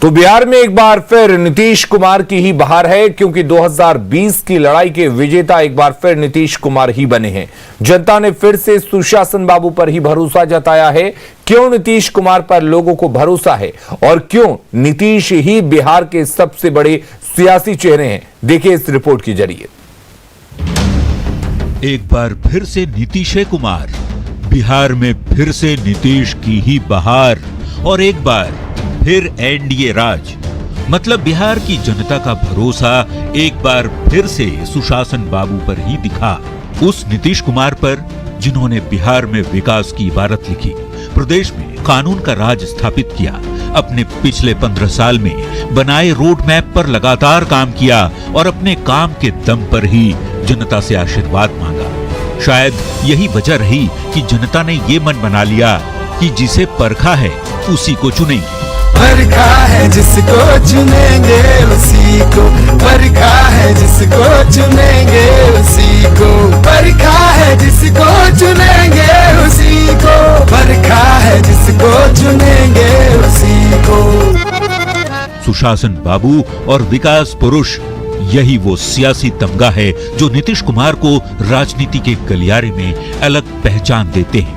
तो बिहार में एक बार फिर नीतीश कुमार की ही बहार है, क्योंकि 2020 की लड़ाई के विजेता एक बार फिर नीतीश कुमार ही बने हैं। जनता ने फिर से सुशासन बाबू पर ही भरोसा जताया है। क्यों नीतीश कुमार पर लोगों को भरोसा है और क्यों नीतीश ही बिहार के सबसे बड़े सियासी चेहरे हैं, देखिए इस रिपोर्ट के जरिए। एक बार फिर से नीतीश कुमार, बिहार में फिर से नीतीश की ही बहार और एक बार फिर एनडीए राज। मतलब बिहार की जनता का भरोसा एक बार फिर से सुशासन बाबू पर ही दिखा। उस नीतीश कुमार पर जिन्होंने बिहार में विकास की इबारत लिखी, प्रदेश में कानून का राज स्थापित किया, अपने पिछले 15 साल में बनाए रोड मैप पर लगातार काम किया और अपने काम के दम पर ही जनता से आशीर्वाद मांगा। शायद यही वजह रही कि जनता ने ये मन बना लिया कि जिसे परखा है उसी को चुनेंगे। परखा है जिसको चुनेंगे उसी को, परखा है जिसको चुनेंगे उसी को, परखा है जिसको चुनेंगे उसी को, परखा है जिसको चुनेंगे उसी को। सुशासन बाबू और विकास पुरुष, यही वो सियासी तमगा है जो नीतीश कुमार को राजनीति के गलियारे में अलग पहचान देते हैं।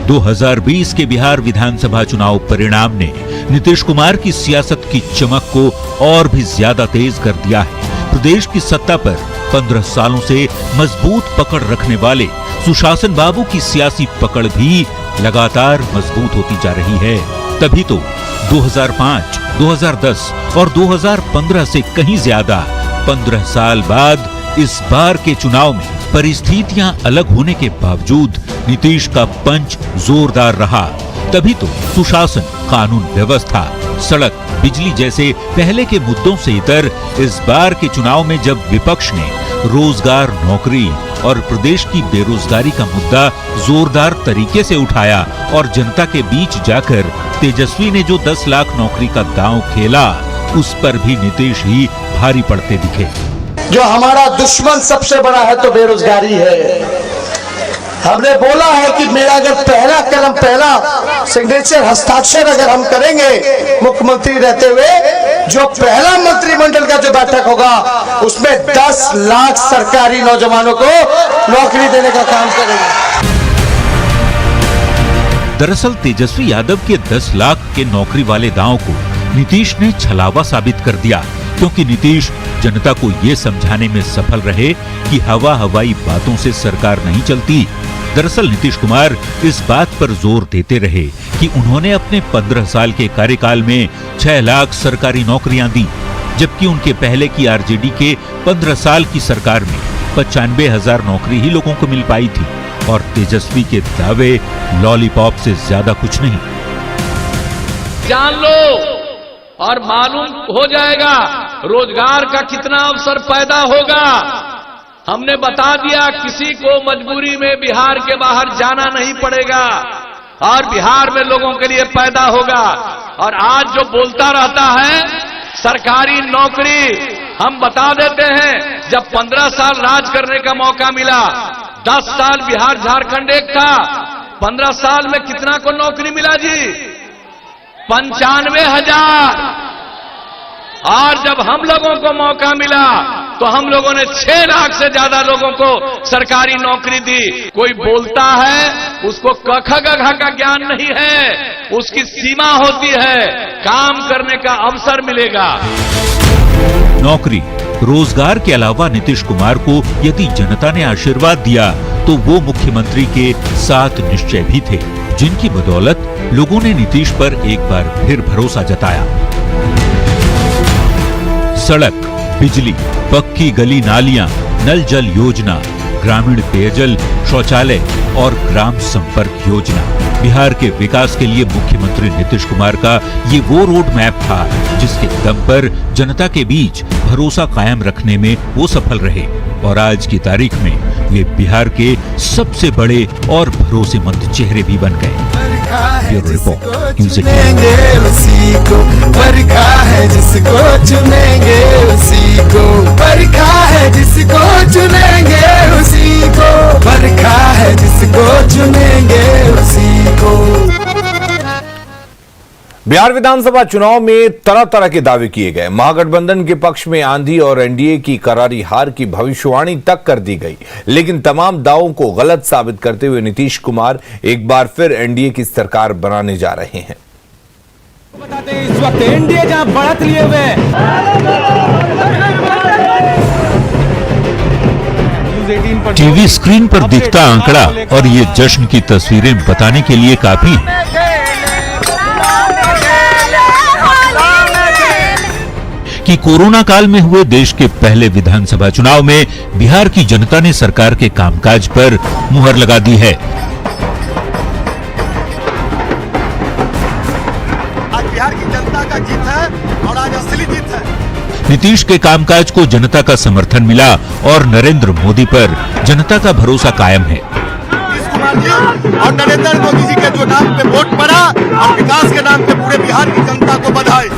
2020 के बिहार विधानसभा चुनाव परिणाम ने नीतीश कुमार की सियासत की चमक को और भी ज्यादा तेज कर दिया है। प्रदेश की सत्ता पर 15 सालों से मजबूत पकड़ रखने वाले सुशासन बाबू की सियासी पकड़ भी लगातार मजबूत होती जा रही है। तभी तो 2005, 2010 और 2015 से कहीं ज्यादा 15 साल बाद इस बार के चुनाव में परिस्थितियां अलग होने के बावजूद नीतीश का पंच जोरदार रहा। तभी तो सुशासन, कानून व्यवस्था, सड़क, बिजली जैसे पहले के मुद्दों से इतर इस बार के चुनाव में जब विपक्ष ने रोजगार, नौकरी और प्रदेश की बेरोजगारी का मुद्दा जोरदार तरीके से उठाया और जनता के बीच जाकर तेजस्वी ने जो 10 लाख नौकरी का दांव खेला, उस पर भी नीतीश ही भारी पड़ते दिखे। जो हमारा दुश्मन सबसे बड़ा है तो बेरोजगारी है। हमने बोला है कि मेरा अगर पहला कदम, पहला सिग्नेचर, हस्ताक्षर अगर हम करेंगे मुख्यमंत्री रहते हुए, जो पहला मंत्रिमंडल का जो बैठक होगा उसमें 10 लाख सरकारी नौजवानों को नौकरी देने का काम करेंगे। दरअसल तेजस्वी यादव के 10 लाख के नौकरी वाले दांव को नीतीश ने छलावा साबित कर दिया, क्योंकि नीतीश जनता को ये समझाने में सफल रहे कि हवाई बातों से सरकार नहीं चलती। दरअसल नीतीश कुमार इस बात पर जोर देते रहे कि उन्होंने अपने 15 साल के कार्यकाल में 6 लाख सरकारी नौकरियां दी, जबकि उनके पहले की आरजेडी के 15 साल की सरकार में 95,000 नौकरी ही लोगों को मिल पाई थी और तेजस्वी के दावे लॉलीपॉप से ज्यादा कुछ नहीं। जान लो और मालूम हो जाएगा रोजगार का कितना अवसर पैदा होगा। हमने बता दिया, किसी को मजबूरी में बिहार के बाहर जाना नहीं पड़ेगा और बिहार में लोगों के लिए पैदा होगा। और आज जो बोलता रहता है सरकारी नौकरी, हम बता देते हैं, जब 15 साल राज करने का मौका मिला, 10 साल बिहार झारखंड एक था, 15 साल में कितना को नौकरी मिला जी? 95,000। और जब हम लोगों को मौका मिला तो हम लोगों ने 6 लाख से ज्यादा लोगों को सरकारी नौकरी दी। कोई बोलता है उसको क ख ग घ का ज्ञान नहीं है, उसकी सीमा होती है, काम करने का अवसर मिलेगा। नौकरी, रोजगार के अलावा नीतीश कुमार को यदि जनता ने आशीर्वाद दिया तो वो मुख्यमंत्री के 7 निश्चय भी थे, जिनकी बदौलत लोगों ने नीतीश पर एक बार फिर भरोसा जताया। सड़क, बिजली, पक्की गली नालियां, नल जल योजना, ग्रामीण पेयजल, शौचालय और ग्राम संपर्क योजना, बिहार के विकास के लिए मुख्यमंत्री नीतीश कुमार का ये वो रोड मैप था जिसके दम पर जनता के बीच भरोसा कायम रखने में वो सफल रहे और आज की तारीख में वे बिहार के सबसे बड़े और भरोसेमंद चेहरे भी बन गए। Bureau report, news 18। उसी को परखा है जिसको चुनेंगे उसी को, परखा है जिसको चुनेंगे उसी को, परखा है जिसको चुनेंगे उसी को। बिहार विधानसभा चुनाव में तरह तरह के दावे किए गए। महागठबंधन के पक्ष में आंधी और एनडीए की करारी हार की भविष्यवाणी तक कर दी गई, लेकिन तमाम दावों को गलत साबित करते हुए नीतीश कुमार एक बार फिर एनडीए की सरकार बनाने जा रहे हैं। बताते हैं इस वक्त एनडीए जहां बढ़त लिए हुए टीवी स्क्रीन पर दिखता आंकड़ा और ये जश्न की तस्वीरें बताने के लिए काफी हैं कि कोरोना काल में हुए देश के पहले विधानसभा चुनाव में बिहार की जनता ने सरकार के कामकाज पर मुहर लगा दी है। आज बिहार की जनता का जीत है और आज असली जीत है। नीतीश के कामकाज को जनता का समर्थन मिला और नरेंद्र मोदी पर जनता का भरोसा कायम है। नीतीश कुमार जी और नरेंद्र मोदी जी के जो नाम पे वोट पड़ा और विकास के नाम पे पूरे बिहार की जनता को बधाई।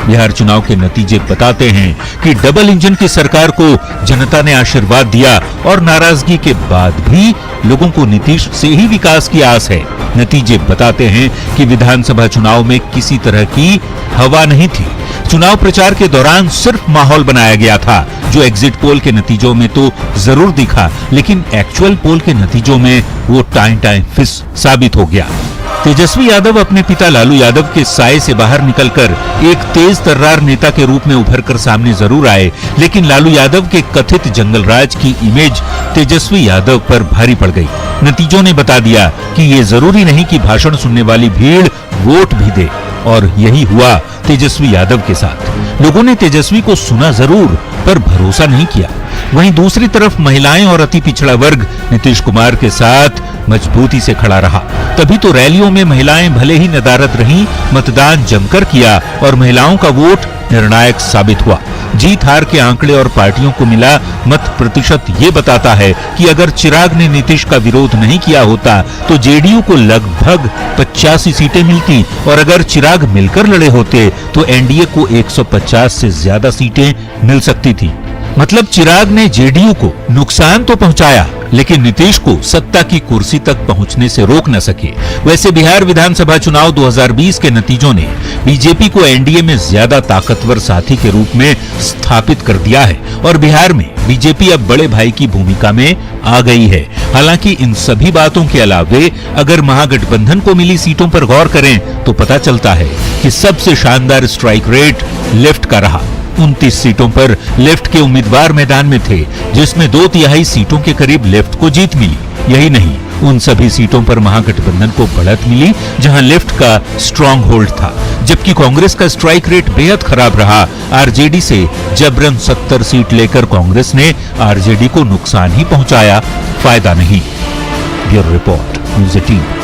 बिहार चुनाव के नतीजे बताते हैं कि डबल इंजन की सरकार को जनता ने आशीर्वाद दिया और नाराजगी के बाद भी लोगों को नीतीश से ही विकास की आस है। नतीजे बताते हैं कि विधानसभा चुनाव में किसी तरह की हवा नहीं थी। चुनाव प्रचार के दौरान सिर्फ माहौल बनाया गया था, जो एग्जिट पोल के नतीजों में तो जरूर दिखा, लेकिन एक्चुअल पोल के नतीजों में वो टाइम फिस साबित हो गया। तेजस्वी यादव अपने पिता लालू यादव के साए से बाहर निकलकर एक तेज तर्रार नेता के रूप में उभरकर सामने जरूर आए, लेकिन लालू यादव के कथित जंगल राज की इमेज तेजस्वी यादव पर भारी पड़ गई। नतीजों ने बता दिया कि ये जरूरी नहीं कि भाषण सुनने वाली भीड़ वोट भी दे, और यही हुआ तेजस्वी यादव के साथ। लोगों ने तेजस्वी को सुना जरूर पर भरोसा नहीं किया। वहीं दूसरी तरफ महिलाएं और अति पिछड़ा वर्ग नीतीश कुमार के साथ मजबूती से खड़ा रहा। तभी तो रैलियों में महिलाएं भले ही नदारद रहीं, मतदान जमकर किया और महिलाओं का वोट निर्णायक साबित हुआ। जीत हार के आंकड़े और पार्टियों को मिला मत प्रतिशत ये बताता है कि अगर चिराग ने नीतीश का विरोध नहीं किया होता तो जेडीयू को लगभग 85 सीटें मिलती, और अगर चिराग मिलकर लड़े होते तो एनडीए को 150 से ज्यादा सीटें मिल सकती थी। मतलब चिराग ने जेडीयू को नुकसान तो पहुंचाया, लेकिन नीतीश को सत्ता की कुर्सी तक पहुंचने से रोक न सके। वैसे बिहार विधानसभा चुनाव 2020 के नतीजों ने बीजेपी को एनडीए में ज्यादा ताकतवर साथी के रूप में स्थापित कर दिया है, और बिहार में बीजेपी अब बड़े भाई की भूमिका में आ गई है। हालांकि इन सभी बातों के अलावे अगर महागठबंधन को मिली सीटों पर गौर करें तो पता चलता है कि सबसे शानदार स्ट्राइक रेट लेफ्ट का रहा। 29 सीटों पर लेफ्ट के उम्मीदवार मैदान में थे, जिसमें 2/3 सीटों के करीब लेफ्ट को जीत मिली। यही नहीं, उन सभी सीटों पर महागठबंधन को बढ़त मिली जहां लेफ्ट का स्ट्रांग होल्ड था, जबकि कांग्रेस का स्ट्राइक रेट बेहद खराब रहा। आरजेडी से जबरन 70 सीट लेकर कांग्रेस ने आरजेडी को नुकसान ही पहुंचाया, फायदा नहीं। Bureau report, news 18।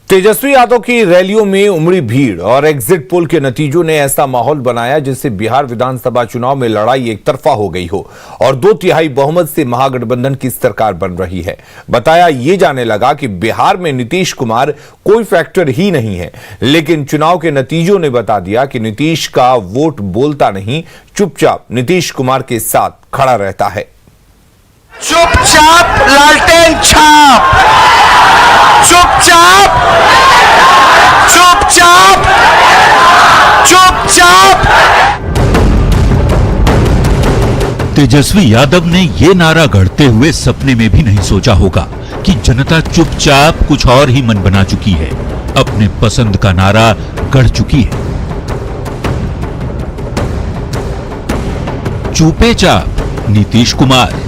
Tejashwi Yadav की रैलियों में उमड़ी भीड़ और एग्जिट पोल के नतीजों ने ऐसा माहौल बनाया जिससे बिहार विधानसभा चुनाव में लड़ाई एक तरफा हो गई हो और 2/3 बहुमत से महागठबंधन की सरकार बन रही है। बताया ये जाने लगा कि बिहार में नीतीश कुमार कोई फैक्टर ही नहीं है, लेकिन चुनाव के नतीजों ने बता दिया कि नीतीश का वोट बोलता नहीं, चुपचाप नीतीश कुमार के साथ खड़ा रहता है। चुपचाप लालटेन छाप, चुपचाप चुपचाप चुपचाप। तेजस्वी यादव ने ये नारा गढ़ते हुए सपने में भी नहीं सोचा होगा कि जनता चुपचाप कुछ और ही मन बना चुकी है, अपने पसंद का नारा गढ़ चुकी है। चुपे चाप नीतीश कुमार।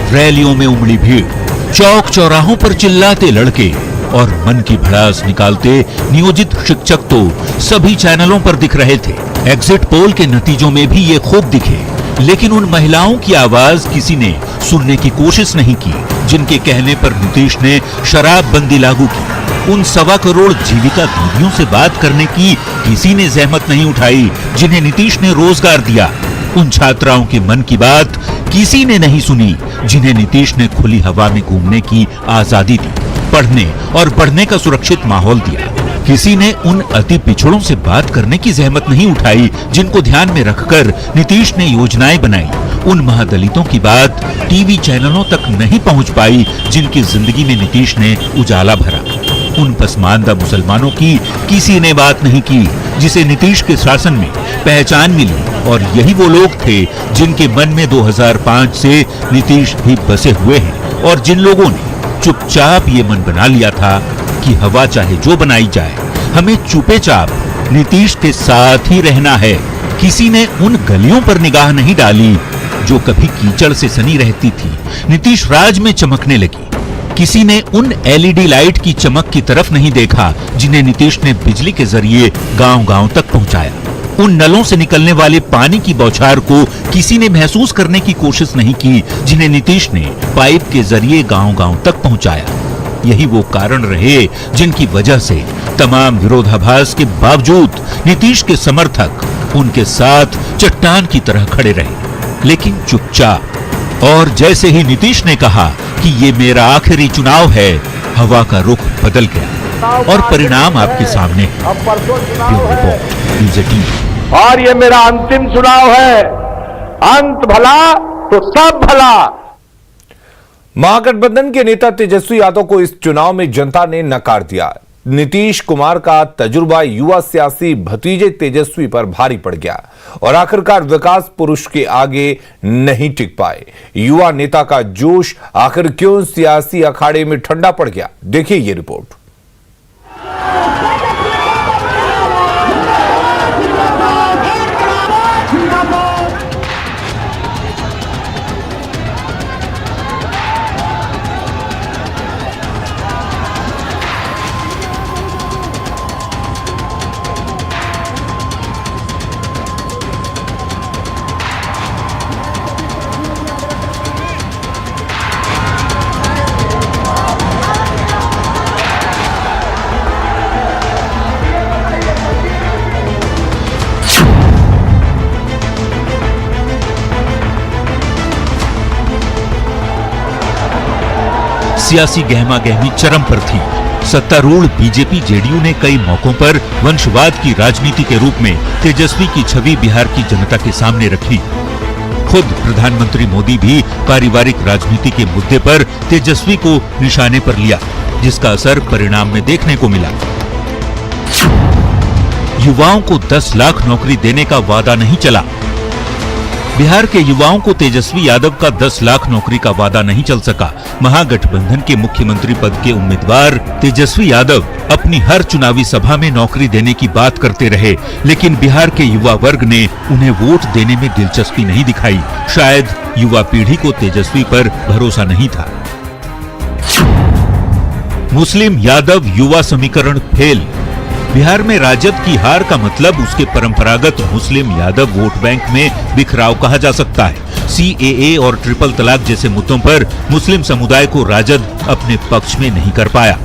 रैलियों में उमड़ी भीड़, चौक चौराहों पर चिल्लाते लड़के और मन की भड़ास निकालते नियोजित शिक्षक तो सभी चैनलों पर दिख रहे थे। एग्जिट पोल के नतीजों में भी ये खूब दिखे, लेकिन उन महिलाओं की आवाज किसी ने सुनने की कोशिश नहीं की जिनके कहने पर नीतीश ने शराबबंदी लागू की। उन 1.25 करोड़ जीविका दीदियों से बात करने की किसी ने जहमत नहीं उठाई जिन्हें नीतीश ने रोजगार दिया। उन छात्राओं के मन की बात किसी ने नहीं सुनी जिन्हें नीतीश ने खुली हवा में घूमने की आजादी दी, पढ़ने और बढ़ने का सुरक्षित माहौल दिया। किसी ने उन अति पिछड़ों से बात करने की जहमत नहीं उठाई जिनको ध्यान में रखकर नीतीश ने योजनाएं बनाई। उन महादलितों की बात टीवी चैनलों तक नहीं पहुंच पाई जिनकी जिंदगी में नीतीश ने उजाला भरा। उन पसमानदा मुसलमानों की किसी ने बात नहीं की जिसे नीतीश के शासन में पहचान मिली, और यही वो लोग थे जिनके मन में 2005 से नीतीश भी बसे हुए हैं और जिन लोगों ने चुपचाप ये मन बना लिया था कि हवा चाहे जो बनाई जाए, हमें चुपे चाप नीतीश के साथ ही रहना है। किसी ने उन गलियों पर निगाह नहीं डाली जो कभी कीचड़ से सनी रहती थी, नीतीश राज में चमकने लगी। किसी ने उन एलईडी लाइट की चमक की तरफ नहीं देखा जिन्हें नीतीश ने बिजली के जरिए गांव-गांव तक पहुंचाया। उन नलों से निकलने वाले पानी की बौछार को किसी ने महसूस करने की कोशिश नहीं की जिन्हें नीतीश ने पाइप के जरिए गांव-गांव तक पहुंचाया। यही वो कारण रहे जिनकी वजह से तमाम विरोधाभास के बावजूद नीतीश के समर्थक उनके साथ चट्टान की तरह खड़े रहे, लेकिन चुपचाप। और जैसे ही नीतीश ने कहा कि ये मेरा आखिरी चुनाव है, हवा का रुख बदल गया और परिणाम आपके सामने है। Bureau report, news 18। और ये मेरा अंतिम चुनाव है, अंत भला तो सब भला। महागठबंधन के नेता तेजस्वी यादव को इस चुनाव में जनता ने नकार दिया। नीतीश कुमार का तजुर्बा युवा सियासी भतीजे तेजस्वी पर भारी पड़ गया और आखिरकार विकास पुरुष के आगे नहीं टिक पाए। युवा नेता का जोश आखिर क्यों सियासी अखाड़े में ठंडा पड़ गया, देखिए ये रिपोर्ट। सियासी गहमा गहमी चरम पर थी। सत्तारूढ़ बीजेपी जेडीयू ने कई मौकों पर वंशवाद की राजनीति के रूप में तेजस्वी की छवि बिहार की जनता के सामने रखी। खुद प्रधानमंत्री मोदी भी पारिवारिक राजनीति के मुद्दे पर तेजस्वी को निशाने पर लिया, जिसका असर परिणाम में देखने को मिला। युवाओं को 10 लाख नौकरी देने का वादा नहीं चला। बिहार के युवाओं को तेजस्वी यादव का 10 लाख नौकरी का वादा नहीं चल सका। महागठबंधन के मुख्यमंत्री पद के उम्मीदवार तेजस्वी यादव अपनी हर चुनावी सभा में नौकरी देने की बात करते रहे, लेकिन बिहार के युवा वर्ग ने उन्हें वोट देने में दिलचस्पी नहीं दिखाई। शायद युवा पीढ़ी को तेजस्वी पर भरोसा नहीं था। मुस्लिम यादव युवा समीकरण फेल। बिहार में राजद की हार का मतलब उसके परंपरागत मुस्लिम यादव वोट बैंक में बिखराव कहा जा सकता है। सीएए और ट्रिपल तलाक जैसे मुद्दों पर मुस्लिम समुदाय को राजद अपने पक्ष में नहीं कर पाया।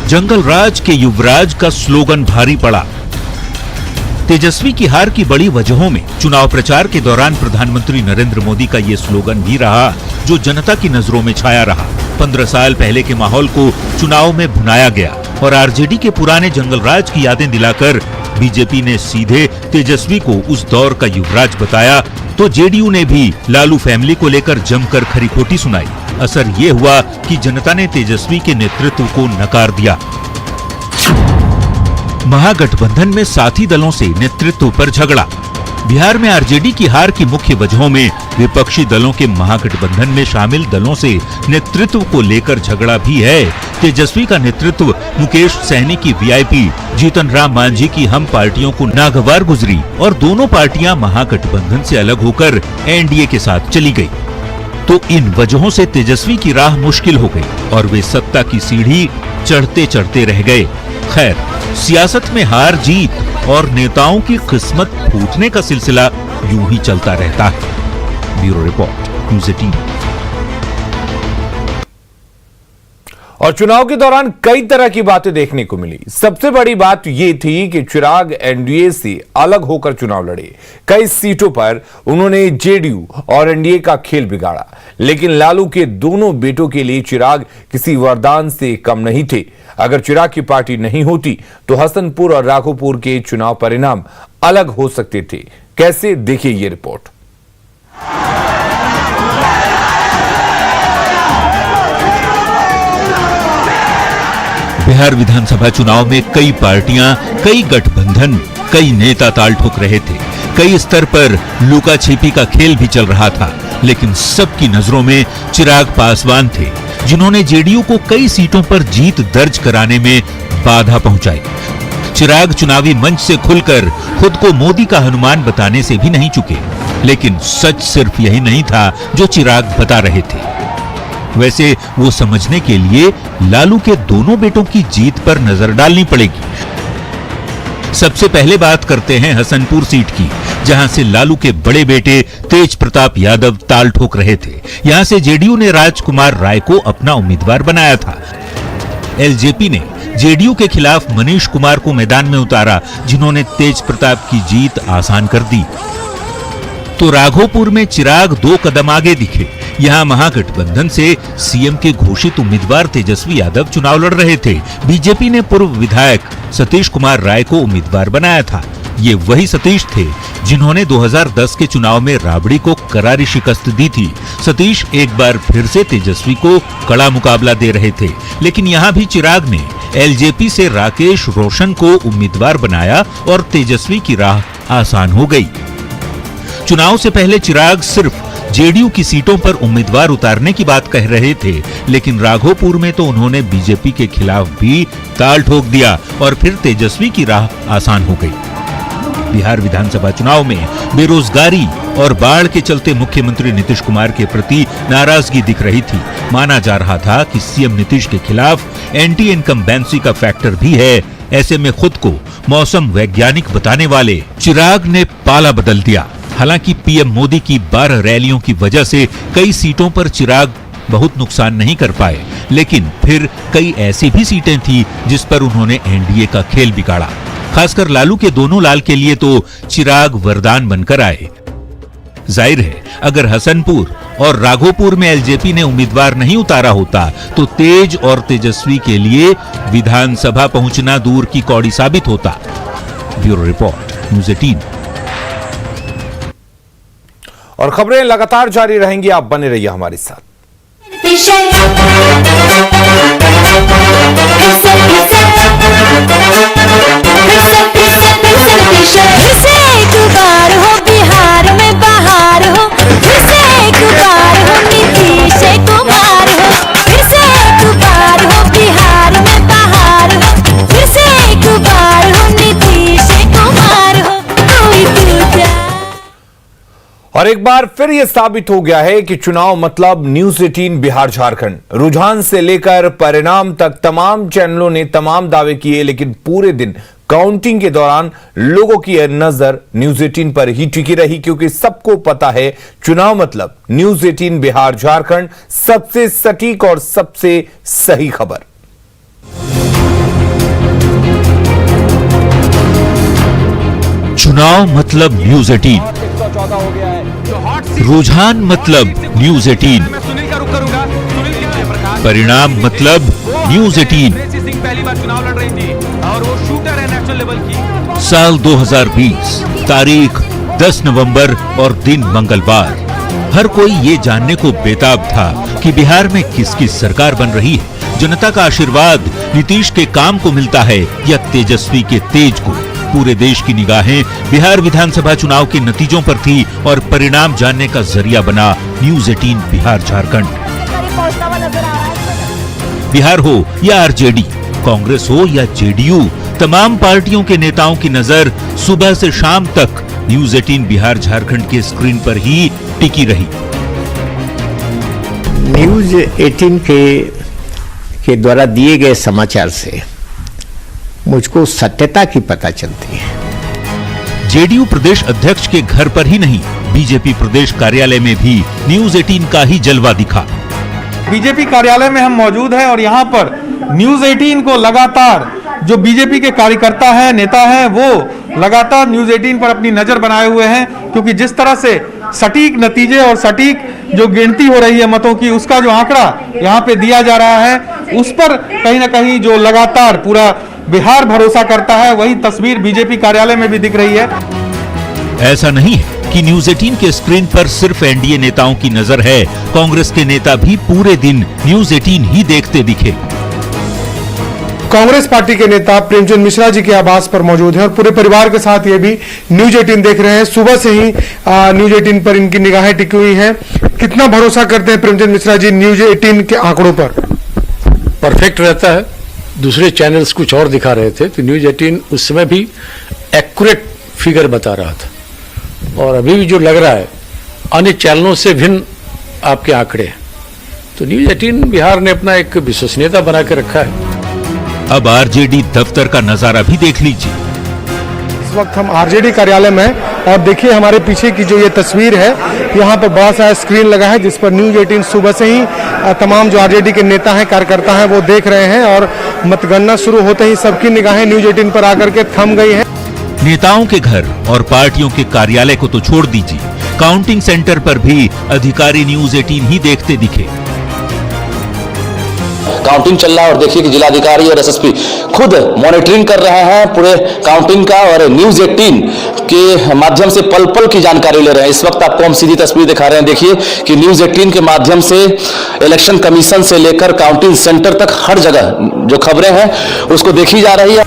जंगल राज के युवराज का स्लोगन भारी पड़ा। तेजस्वी की हार की बड़ी वजहों में चुनाव प्रचार के दौरान प्रधानमंत्री नरेंद्र मोदी का ये स्लोगन भी रहा, जो जनता की नजरों में छाया रहा। 15 साल पहले के माहौल को चुनाव में भुनाया गया और आरजेडी के पुराने जंगल राज की यादें दिलाकर बीजेपी ने सीधे तेजस्वी को उस दौर का युवराज बताया, तो जेडीयू ने भी लालू फैमिली को लेकर जमकर खरी खोटी सुनाई। असर ये हुआ कि जनता ने तेजस्वी के नेतृत्व को नकार दिया। महागठबंधन में साथी दलों से नेतृत्व पर झगड़ा। बिहार में आरजेडी की हार की मुख्य वजहों में विपक्षी दलों के महागठबंधन में शामिल दलों से नेतृत्व को लेकर झगड़ा भी है। तेजस्वी का नेतृत्व मुकेश सहनी की वीआईपी, जीतन राम मांझी की हम पार्टियों को नागवार गुजरी और दोनों पार्टियां महागठबंधन से अलग होकर एनडीए के साथ चली गई। तो इन वजहों से तेजस्वी की राह मुश्किल हो गई और वे सत्ता की सीढ़ी चढ़ते चढ़ते रह गए। खैर, सियासत में हार जीत और नेताओं की किस्मत फूटने का सिलसिला यूं ही चलता रहता है। Bureau report, news 18। और चुनाव के दौरान कई तरह की बातें देखने को मिली। सबसे बड़ी बात यह थी कि चिराग एनडीए से अलग होकर चुनाव लड़े। कई सीटों पर उन्होंने जेडीयू और एनडीए का खेल बिगाड़ा, लेकिन लालू के दोनों बेटों के लिए चिराग किसी वरदान से कम नहीं थे। अगर चिराग की पार्टी नहीं होती तो हसनपुर और राघोपुर के चुनाव परिणाम अलग हो सकते थे। कैसे, देखिए ये रिपोर्ट। बिहार विधानसभा चुनाव में कई पार्टियां, कई गठबंधन, कई नेता ताल ठोक रहे थे। कई स्तर पर लुका छिपी का खेल भी चल रहा था, लेकिन सबकी नजरों में चिराग पासवान थे, जिन्होंने जेडीयू को कई सीटों पर जीत दर्ज कराने में बाधा पहुंचाई। चिराग चुनावी मंच से खुलकर खुद को मोदी का हनुमान बताने से भी नहीं चुके, लेकिन सच सिर्फ यही नहीं था जो चिराग बता रहे थे। वैसे वो समझने के लिए लालू के दोनों बेटों की जीत पर नजर डालनी पड़ेगी। सबसे पहले बात करते हैं हसनपुर सीट की, जहां से लालू के बड़े बेटे तेज प्रताप यादव ताल ठोक रहे थे। यहां से जेडीयू ने राजकुमार राय को अपना उम्मीदवार बनाया था। एलजेपी ने जेडीयू के खिलाफ मनीष कुमार को मैदान में उतारा, जिन्होंने तेज प्रताप की जीत आसान कर दी। तो राघोपुर में चिराग 2 कदम आगे दिखे। यहां महागठबंधन से सीएम के घोषित उम्मीदवार तेजस्वी यादव चुनाव लड़ रहे थे। बीजेपी ने पूर्व विधायक सतीश कुमार राय को उम्मीदवार बनाया था। ये वही सतीश थे जिन्होंने 2010 के चुनाव में राबड़ी को करारी शिकस्त दी थी। सतीश एक बार फिर से तेजस्वी को कड़ा मुकाबला दे रहे थे, लेकिन यहां भी चिराग ने एलजेपी से राकेश रोशन को उम्मीदवार बनाया और तेजस्वी की राह आसान हो गई। चुनाव से पहले चिराग सिर्फ जेडीयू की सीटों पर उम्मीदवार उतारने की बात कह रहे थे, लेकिन राघोपुर में तो उन्होंने बीजेपी के खिलाफ भी ताल ठोक दिया और फिर तेजस्वी की राह आसान हो गई। बिहार विधानसभा चुनाव में बेरोजगारी और बाढ़ के चलते मुख्यमंत्री नीतीश कुमार के प्रति नाराजगी दिख रही थी। माना जा रहा था कि सीएम नीतीश के खिलाफ एंटी इनकम्बेंसी का फैक्टर भी है। ऐसे में खुद को मौसम वैज्ञानिक बताने वाले चिराग ने पाला बदल दिया। हालांकि पीएम मोदी की 12 रैलियों की वजह से कई सीटों पर चिराग बहुत नुकसान नहीं कर पाए, लेकिन फिर कई ऐसी भी सीटें थी जिस पर उन्होंने एनडीए का खेल बिगाड़ा। खासकर लालू के दोनों लाल के लिए तो चिराग वरदान बनकर आए। जाहिर है, अगर हसनपुर और राघोपुर में एलजेपी ने उम्मीदवार नहीं उतारा होता तो तेज और तेजस्वी के लिए विधानसभा पहुंचना दूर की कौड़ी साबित होता। Bureau report, news 18। और खबरें लगातार जारी रहेंगी, आप बने रहिए हमारे साथ। बिहार में बहार हो, फिर से एक बार हो नीतीश कुमार हो, फिर से एक बार हो बिहार में बहार हो, फिर से एक बार हो नीतीश कुमार हो, कोई दूजा। और एक बार फिर यह साबित हो गया है कि चुनाव मतलब न्यूज़ 18 बिहार झारखंड। रुझान से लेकर परिणाम तक तमाम चैनलों ने तमाम दावे किए, लेकिन पूरे दिन काउंटिंग के दौरान लोगों की नजर न्यूज़ 18 पर ही टिकी रही, क्योंकि सबको पता है चुनाव मतलब न्यूज़ 18 बिहार झारखंड, सबसे सटीक और सबसे सही खबर। चुनाव मतलब न्यूज़ 18, रुझान मतलब न्यूज़ 18, परिणाम मतलब न्यूज़ 18। पहली बार चुनाव लड़ रही थी और वो शूटर है नेशनल लेवल की। साल 2020, तारीख 10 नवंबर और दिन मंगलवार। हर कोई ये जानने को बेताब था कि बिहार में किसकी सरकार बन रही है। जनता का आशीर्वाद नीतीश के काम को मिलता है या तेजस्वी के तेज को। पूरे देश की निगाहें बिहार विधानसभा चुनाव के नतीजों पर थी और परिणाम जानने का जरिया बना न्यूज़ 18 बिहार झारखंड। बिहार हो या आरजेडी, कांग्रेस हो या जेडीयू, तमाम पार्टियों के नेताओं की नजर सुबह से शाम तक न्यूज़ 18 बिहार झारखंड के स्क्रीन पर ही टिकी रही। न्यूज़ 18 के द्वारा दिए गए समाचार से मुझको सत्यता की पता चलती है। जेडीयू प्रदेश अध्यक्ष के घर पर ही नहीं, बीजेपी प्रदेश कार्यालय में भी न्यूज़ 18 का ही जलवा दिखा। बीजेपी कार्यालय में हम मौजूद हैं और यहाँ पर न्यूज़ 18 को लगातार जो बीजेपी के कार्यकर्ता हैं, नेता हैं, वो लगातार न्यूज़ 18 पर अपनी नजर बनाए हुए हैं, क्योंकि जिस तरह से सटीक नतीजे और सटीक जो गिनती हो रही है मतों की, उसका जो आंकड़ा यहाँ पे दिया जा रहा है, उस पर कहीं ना कहीं जो लगातार पूरा बिहार भरोसा करता है, वही तस्वीर बीजेपी कार्यालय में भी दिख रही है। ऐसा नहीं है कि न्यूज 18 के स्क्रीन पर सिर्फ एनडीए नेताओं की नजर है। कांग्रेस के नेता भी पूरे दिन न्यूज 18 ही देखते दिखे। कांग्रेस पार्टी के नेता प्रेमचंद मिश्रा जी के आवास पर मौजूद हैं और पूरे परिवार के साथ ये भी न्यूज 18 देख रहे हैं। सुबह से ही न्यूज 18 पर इनकी निगाहें टिकी हुई हैं। कितना भरोसा करते हैं प्रेमचंद मिश्रा जी न्यूज 18 के आंकड़ों पर? परफेक्ट रहता है। दूसरे चैनल्स कुछ और दिखा रहे थे तो न्यूज 18 उस समय भी एक्यूरेट फिगर बता रहा था, और अभी भी जो लग रहा है अन्य चैनलों से भिन्न आपके आंकड़े हैं। तो न्यूज 18 बिहार ने अपना एक विश्वसनीयता बना के रखा है। अब आरजेडी दफ्तर का नजारा भी देख लीजिए। इस वक्त हम आरजेडी कार्यालय में हैं और देखिए हमारे पीछे की जो ये तस्वीर है, यहाँ पर बड़ा सा स्क्रीन लगा है जिस पर न्यूज 18 सुबह से ही तमाम जो आरजेडी के नेता हैं, कार्यकर्ता हैं, वो देख रहे हैं और मतगणना शुरू होते ही सबकी निगाहें न्यूज 18 पर आकर के थम गई हैं। नेताओं के घर और पार्टियों के कार्यालय को तो छोड़ दीजिए, काउंटिंग सेंटर पर भी अधिकारी न्यूज 18 ही देखते दिखे। काउंटिंग चल रहा है और देखिए कि जिलाधिकारी और एसएसपी खुद मॉनिटरिंग कर रहे हैं पूरे काउंटिंग का, और न्यूज 18 के माध्यम से पल पल की जानकारी ले रहे हैं। इस वक्त आपको हम सीधी तस्वीर दिखा रहे हैं। देखिए कि न्यूज 18 के माध्यम से इलेक्शन कमीशन से लेकर काउंटिंग सेंटर तक हर जगह जो खबरें हैं उसको देखी जा रही है।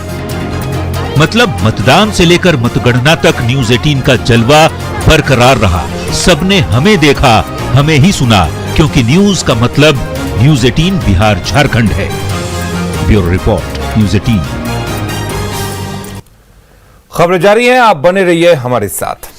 मतलब मतदान से लेकर मतगणना तक न्यूज 18 का जलवा बरकरार रहा। सबने हमें देखा, हमें ही सुना, क्योंकि न्यूज का मतलब न्यूज 18 बिहार झारखंड है। Bureau report, news 18। खबर जारी है, आप बने रहिए हमारे साथ।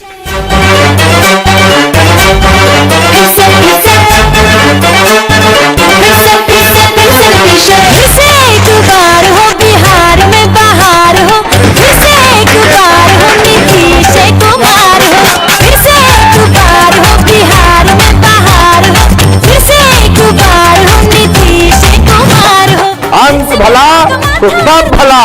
अंत भला तो सब भला।